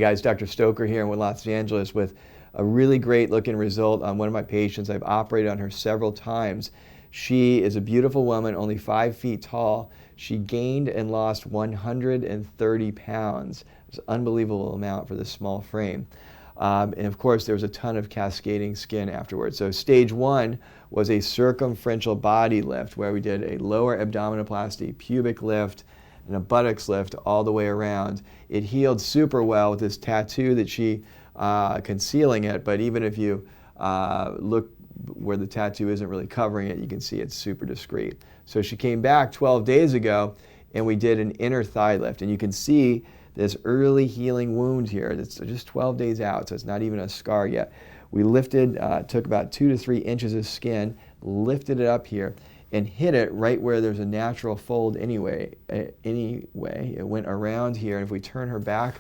guys, Dr. Stoker here in Los Angeles with a really great looking result on one of my patients. I've operated on her several times. She is a beautiful woman, only 5 feet tall. She gained and lost 130 pounds. It's an unbelievable amount for this small frame. And of course, there was a ton of cascading skin afterwards. So stage 1 was a circumferential body lift where we did a lower abdominoplasty, pubic lift, and a buttocks lift all the way around. It healed super well with this tattoo that she concealing it, but even if you look where the tattoo isn't really covering it, you can see it's super discreet. So she came back 12 days ago and we did an inner thigh lift, and you can see this early healing wound here that's just 12 days out, so it's not even a scar yet. We lifted, took about 2 to 3 inches of skin, lifted it up here, and hit it right where there's a natural fold anyway. It went around here, and if we turn her back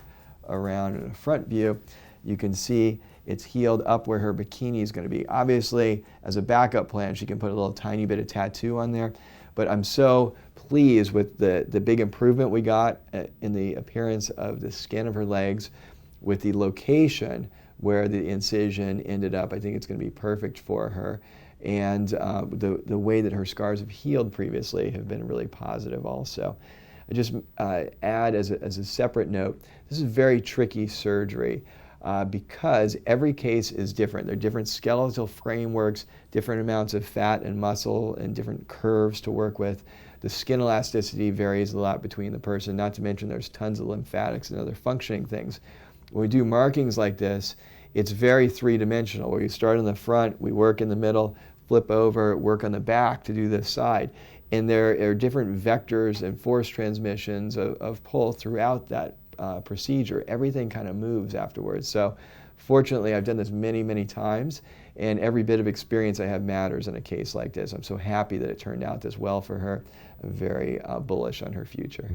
around in a front view, you can see it's healed up where her bikini is going to be. Obviously, as a backup plan, she can put a little tiny bit of tattoo on there, but I'm so pleased with the big improvement we got in the appearance of the skin of her legs with the location where the incision ended up. I think it's going to be perfect for her. And the way that her scars have healed previously have been really positive also. I just add as a separate note, this is very tricky surgery because every case is different. There are different skeletal frameworks, different amounts of fat and muscle, and different curves to work with. The skin elasticity varies a lot between the person, not to mention there's tons of lymphatics and other functioning things. When we do markings like this, it's very three-dimensional, where you start in the front, we work in the middle, flip over, work on the back to do this side. And there are different vectors and force transmissions of pull throughout that procedure. Everything kind of moves afterwards. So fortunately, I've done this many, many times, and every bit of experience I have matters in a case like this. I'm so happy that it turned out this well for her. I'm very bullish on her future.